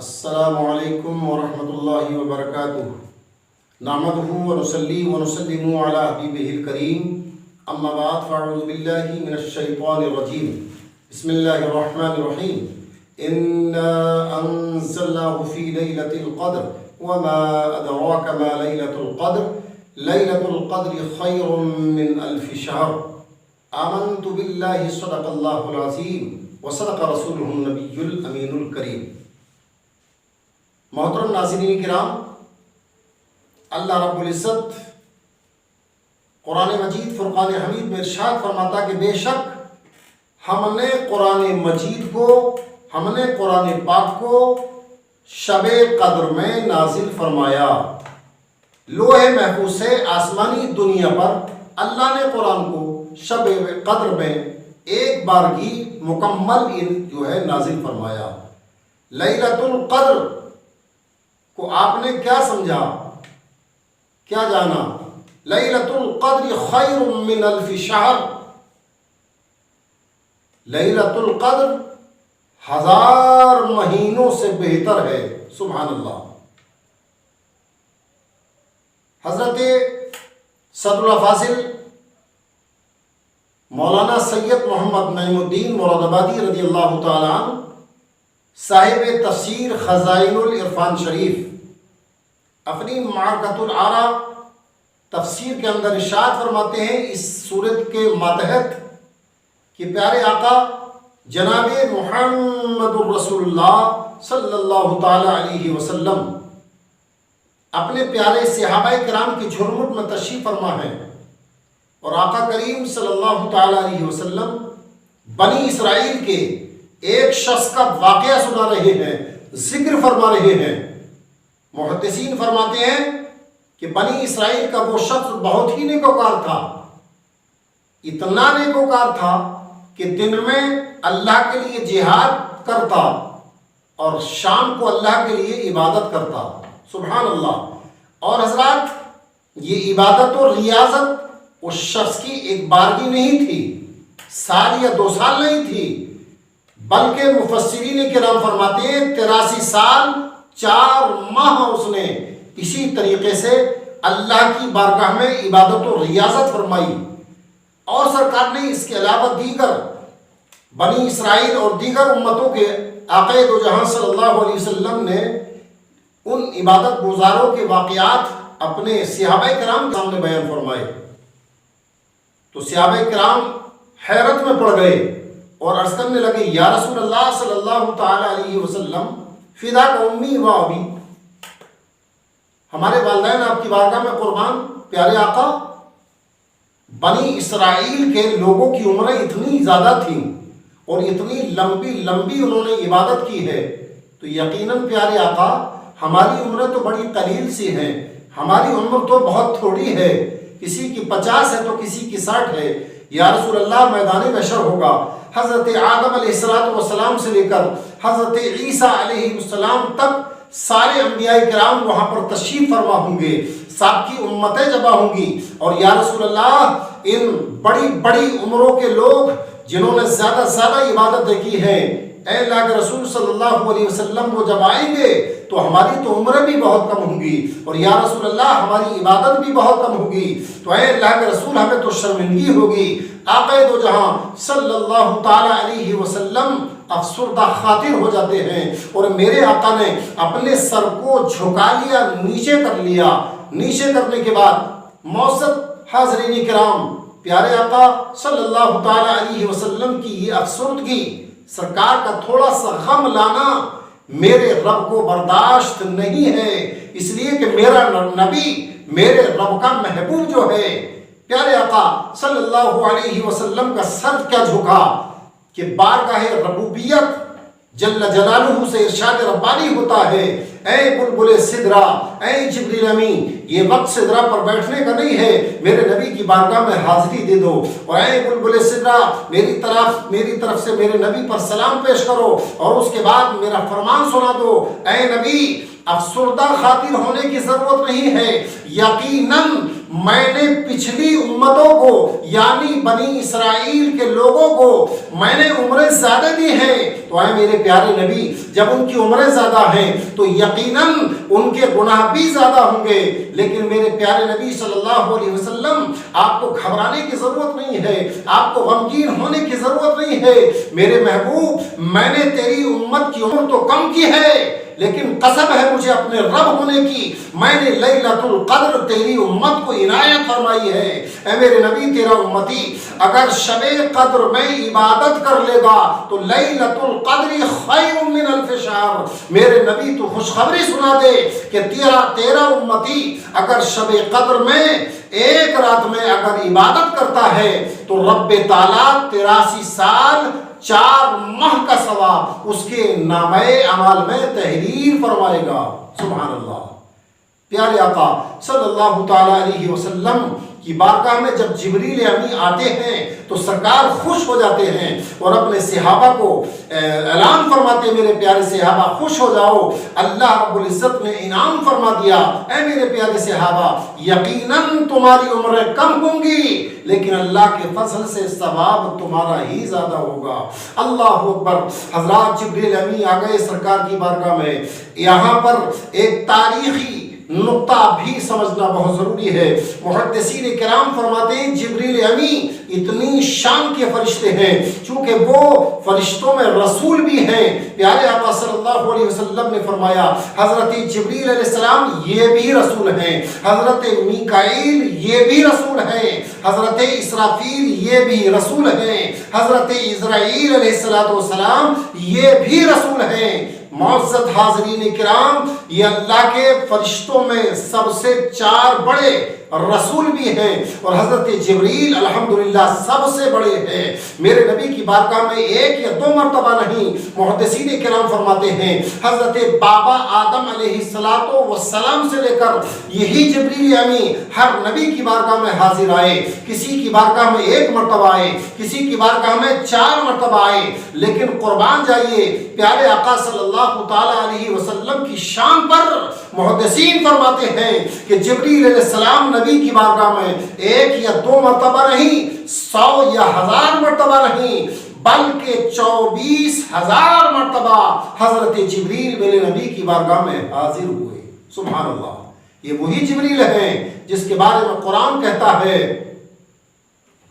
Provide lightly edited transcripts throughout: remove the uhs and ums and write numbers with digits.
السلام علیکم ورحمۃ اللہ وبرکاتہ نحمدہ ونصلی ونسلم علی حبیبہ الکریم اما بعد فاعوذ باللہ من الشیطان الرجیم بسم اللہ الرحمن الرحیم انا انزلناہ فی لیلۃ القدر وما ادراک ما لیلۃ القدر لیلۃ القدر خیر من الف شہر آمنت باللہ صدق اللہ العظیم وصدق رسولہ النبی الامین الکریم۔ محترم ناظرین کرام، اللہ رب العزت قرآن مجید فرقان حمید میں ارشاد فرماتا کہ بے شک ہم نے قرآن مجید کو، ہم نے قرآن پاک کو شب قدر میں نازل فرمایا۔ لوح محفوظ سے آسمانی دنیا پر اللہ نے قرآن کو شب قدر میں ایک بارگی مکمل نازل فرمایا۔ لیلۃ القدر کو آپ نے کیا سمجھا، کیا جانا؟ لیلۃ القدر خیر من الف شہر، لیلۃ القدر 1000 مہینوں سے بہتر ہے۔ سبحان اللہ۔ حضرت صدر الفاضل مولانا سید محمد نعیم الدین مراد آبادی رضی اللہ تعالیٰ عنہ صاحب تفسیر خزائن العرفان شریف اپنی معرکۃ العرا تفسیر کے اندر ارشاد فرماتے ہیں اس صورت کے ماتحت کہ پیارے آقا جناب محمد الرسول اللہ صلی اللہ تعالی علیہ وسلم اپنے پیارے صحابہ کرام کی جھرمٹ میں تشریف فرما ہے، اور آقا کریم صلی اللہ تعالی علیہ وسلم بنی اسرائیل کے ایک شخص کا واقعہ سنا رہے ہیں، ذکر فرما رہے ہیں۔ محدثین فرماتے ہیں کہ بنی اسرائیل کا وہ شخص بہت ہی نیکوکار تھا، اتنا نیکوکار تھا کہ دن میں اللہ کے لیے جہاد کرتا اور شام کو اللہ کے لیے عبادت کرتا۔ سبحان اللہ۔ اور حضرات، یہ عبادت اور ریاضت اس شخص کی ایک بارگی نہیں تھی، سال یا 2 سال نہیں تھی، بلکہ مفسرین کرام فرماتے ہیں 83 سال 4 ماہ اس نے اسی طریقے سے اللہ کی بارگاہ میں عبادت و ریاضت فرمائی۔ اور سرکار نے اس کے علاوہ دیگر بنی اسرائیل اور دیگر امتوں کے آقا دو جہاں صلی اللہ علیہ وسلم نے ان عبادت گزاروں کے واقعات اپنے صحابہ کرام کے سامنے بیان فرمائے، تو صحابہ کرام حیرت میں پڑ گئے اور عرض کرنے لگے، یا رسول اللہ صلی اللہ تعالی علیہ وسلم فداک امی و ابی، ہمارے والدین آپ کی بارگاہ میں قربان۔ پیارے آقا، بنی اسرائیل کے لوگوں کی عمریں اتنی زیادہ تھیں اور اتنی لمبی لمبی انہوں نے عبادت کی ہے، تو یقیناً پیارے آقا ہماری عمریں تو بڑی قلیل سی ہیں، ہماری عمر تو بہت تھوڑی ہے، کسی کی 50 ہے تو کسی کی 60 ہے۔ یا رسول اللہ، میدان محشر ہوگا، حضرت آدم علیہ السلام سے لے کر حضرت عیسیٰ علیہ السلام تک سارے انبیاء کرام وہاں پر تشریف فرما ہوں گے، سب کی امتیں جمع ہوں گی، اور یا رسول اللہ ان بڑی بڑی عمروں کے لوگ جنہوں نے زیادہ زیادہ عبادت کی ہے، اے اللہ کے رسول صلی اللہ علیہ وسلم وہ جب آئیں گے تو ہماری تو عمریں بھی بہت کم ہوں گی، اور یا رسول اللہ ہماری عبادت بھی بہت کم ہوگی، تو اے اللہ کے رسول ہمیں تو شرمندگی ہوگی۔ آقا دو جہاں صلی اللہ تعالی علیہ وسلم افسردہ خاطر ہو جاتے ہیں، اور میرے آقا نے اپنے سر کو جھکا لیا، نیچے کر لیا۔ نیچے کرنے کے بعد معزز حاضرین کرام، پیارے آقا صلی اللہ تعالی علیہ وسلم کی یہ افسردگی، سرکار کا تھوڑا سا غم لانا میرے رب کو برداشت نہیں ہے، اس لیے کہ میرا نبی میرے رب کا محبوب جو ہے، پیارے آقا صلی اللہ علیہ وسلم کا سر کیا جھکا کہ بارگاہ ربوبیت جل جلالہ سے ارشاد ربانی ہوتا ہے، اے بلبل سدرا، اے جبریل امین، یہ وقت سدرا پر بیٹھنے کا نہیں ہے، میرے نبی کی بارگاہ میں حاضری دے دو، اور اے بلبل سدرا میری طرف سے میرے نبی پر سلام پیش کرو، اور اس کے بعد میرا فرمان سنا دو۔ اے نبی، افسردہ خاطر ہونے کی ضرورت نہیں ہے، یقیناً میں نے پچھلی امتوں کو یعنی بنی اسرائیل کے لوگوں کو میں نے عمریں زیادہ دی ہیں، تو اے میرے پیارے نبی جب ان کی عمریں زیادہ ہیں تو یقیناً ان کے گناہ بھی زیادہ ہوں گے، لیکن میرے پیارے نبی صلی اللہ علیہ وسلم آپ کو گھبرانے کی ضرورت نہیں ہے، آپ کو غمگین ہونے کی ضرورت نہیں ہے۔ میرے محبوب میں نے تیری امت کی عمر تو کم کی ہے، لیکن قسم ہے مجھے اپنے رب ہونے کی، میں نے لیلۃ القدر تیری امت کو عنایت فرمائی ہے۔ اے میرے نبی تیرا امتی اگر شب قدر میں عبادت کر لے گا تو لیلۃ القدر خیر من الف شہر۔ میرے نبی تو خوشخبری سنا دے کہ تیرا امتی اگر شب قدر میں ایک رات میں اگر عبادت کرتا ہے تو رب تعالیٰ 83 سال 4 ماہ کا ثواب اس کے نامہ اعمال میں تحریر فرمائے گا۔ سبحان اللہ۔ پیارے آقا صلی اللہ تعالی علیہ وسلم کی بارگاہ میں جب جبریل امی آتے ہیں تو سرکار خوش ہو جاتے ہیں اور اپنے صحابہ کو اعلان فرماتے ہیں، میرے پیارے صحابہ خوش ہو جاؤ، اللہ رب العزت نے انعام فرما دیا۔ اے میرے پیارے صحابہ یقیناً تمہاری عمریں کم ہوں گی لیکن اللہ کے فضل سے ثواب تمہارا ہی زیادہ ہوگا۔ اللہ اکبر۔ حضرات جبریل امی آ گئے سرکار کی بارگاہ میں۔ یہاں پر ایک تاریخی نقطہ بھی سمجھنا بہت ضروری ہے۔ محدثین کرام فرماتے ہیں جبریل امی اتنی شان کے فرشتے ہیں چونکہ وہ فرشتوں میں رسول بھی ہیں۔ پیارے آقا صلی اللہ علیہ وسلم نے فرمایا حضرت جبریل علیہ السلام یہ بھی رسول ہیں، حضرت میکائیل یہ بھی رسول ہیں، حضرت اسرافیل یہ بھی رسول ہیں، حضرت عزرائیل علیہ السلام یہ بھی رسول ہیں۔ معزز حاضرین کرام یہ اللہ کے فرشتوں میں سب سے 4 بڑے رسول بھی ہیں اور حضرت جبریل الحمدللہ سب سے بڑے ہیں۔ میرے نبی کی بارگاہ میں 1 یا 2 مرتبہ نہیں، محدثین کرام فرماتے ہیں حضرت بابا آدم علیہ السلام سے لے کر یہی جبریل امی ہر نبی کی بارگاہ میں حاضر آئے، کسی کی بارگاہ میں 1 مرتبہ آئے، کسی کی بارگاہ میں 4 مرتبہ آئے، لیکن قربان جائیے پیارے آقا صلی اللہ تعالی علیہ وسلم کی شان پر محدثین فرماتے ہیں کہ جبریل علیہ السلام نبی کی بارگاہ میں 1 یا 2 مرتبہ نہیں، 100 یا 1000 مرتبہ نہیں بلکہ 24,000 مرتبہ حضرت جبریل میرے نبی کی بارگاہ میں حاضر ہوئے۔ سبحان اللہ۔ یہ وہی جبریل ہیں جس کے بارے میں قرآن کہتا ہے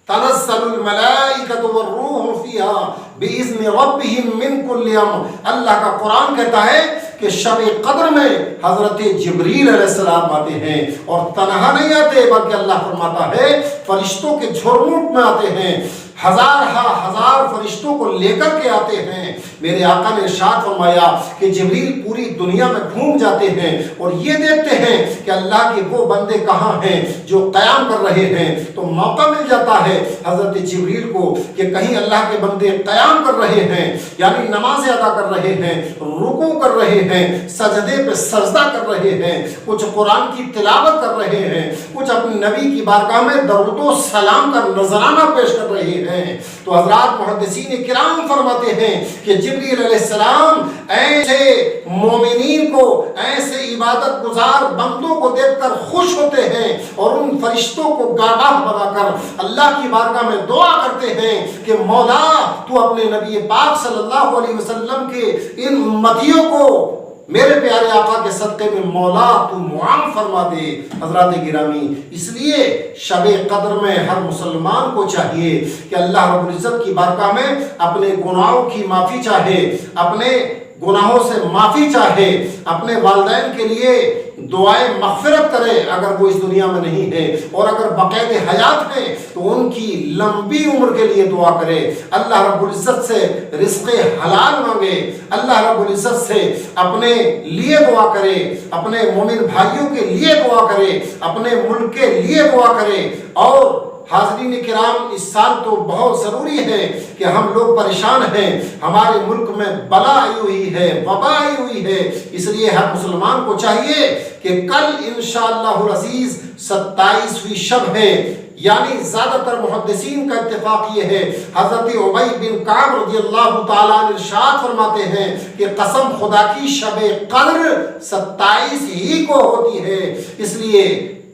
تنزل الملائکۃ والروح فیہا بإذن ربہم من کل امر۔ اللہ کا قرآن کہتا ہے کہ شب قدر میں حضرت جبریل علیہ السلام آتے ہیں اور تنہا نہیں آتے بلکہ اللہ فرماتا ہے فرشتوں کے جھرمٹ میں آتے ہیں، ہزار فرشتوں کو لے کر کے آتے ہیں۔ میرے آقا نے ارشاد فرمایا کہ جبریل پوری دنیا میں گھوم جاتے ہیں اور یہ دیکھتے ہیں کہ اللہ کے وہ بندے کہاں ہیں جو قیام کر رہے ہیں، تو موقع مل جاتا ہے حضرت جبریل کو کہ کہیں اللہ کے بندے قیام کر رہے ہیں یعنی نماز ادا کر رہے ہیں، رکوع کر رہے ہیں، سجدے پہ سجدہ کر رہے ہیں، کچھ قرآن کی تلاوت کر رہے ہیں، کچھ اپنے نبی کی بارگاہ میں درود و سلام کا نذرانہ پیش کر رہے ہیں۔ تو حضرات محدثین کرام فرماتے ہیں کہ جبریل علیہ السلام ایسے مومنین کو، ایسے عبادت گزار بندوں کو دیکھ کر خوش ہوتے ہیں اور ان فرشتوں کو گواہ بنا کر اللہ کی بارگاہ میں دعا کرتے ہیں کہ مولا تو اپنے نبی پاک صلی اللہ علیہ وسلم کے ان امتیوں کو میرے پیارے آقا کے صدقے میں مولا تو معاف فرما دے۔ حضرات گرامی اس لیے شب قدر میں ہر مسلمان کو چاہیے کہ اللہ رب العزت کی بارگاہ میں اپنے گناہوں کی معافی چاہے، اپنے گناہوں سے معافی چاہے، اپنے والدین کے لیے دعائیں مغفرت کرے اگر وہ اس دنیا میں نہیں ہے، اور اگر بقید حیات ہیں تو ان کی لمبی عمر کے لیے دعا کرے، اللہ رب العزت سے رزق حلال مانگے، اللہ رب العزت سے اپنے لیے دعا کرے، اپنے مومن بھائیوں کے لیے دعا کرے، اپنے ملک کے لیے دعا کرے۔ اور حاضرین کرام اس سال تو بہت ضروری ہے کہ ہم لوگ پریشان ہیں، ہمارے ملک میں بلا آئی ہوئی ہے، وبا آئی ہوئی ہے، اس لیے ہر مسلمان کو چاہیے کہ کل انشاءاللہ العزیز 27ویں شب ہے، یعنی زیادہ تر محدثین کا اتفاق یہ ہے۔ حضرت ابی بن کعب رضی اللہ تعالیٰ عنہ ارشاد فرماتے ہیں کہ قسم خدا کی شب قدر 27 ہی کو ہوتی ہے، اس لیے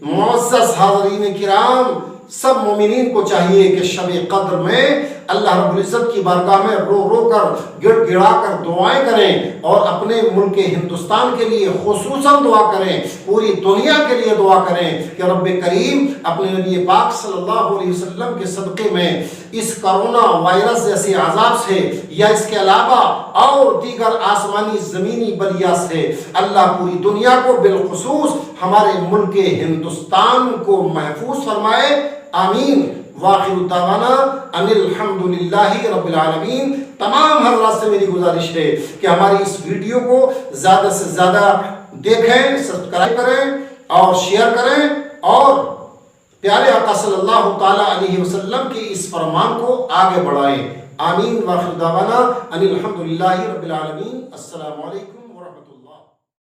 معزز حاضرین کرام، سب مومنین کو چاہیے کہ شب قدر میں اللہ رب العزت کی بارگاہ میں رو رو کر گڑ گڑا کر دعائیں کریں، اور اپنے ملک ہندوستان کے لیے خصوصاً دعا کریں، پوری دنیا کے لیے دعا کریں کہ رب کریم اپنے نبی پاک صلی اللہ علیہ وسلم کے صدقے میں اس کرونا وائرس جیسے عذاب سے یا اس کے علاوہ اور دیگر آسمانی زمینی بلیا سے اللہ پوری دنیا کو بالخصوص ہمارے ملک ہندوستان کو محفوظ فرمائے، آمین۔ واخر دعوانا ان الحمدللہ رب العالمین۔ تمام حضرات سے میری گزارش ہے کہ ہماری اس ویڈیو کو زیادہ سے زیادہ دیکھیں، سبسکرائب کریں اور شیئر کریں، اور پیارے آقا صلی اللہ تعالیٰ علیہ وسلم کے اس فرمان کو آگے بڑھائیں، آمین۔ واخر دعوانا ان الحمدللہ رب العالمین۔ السلام علیکم۔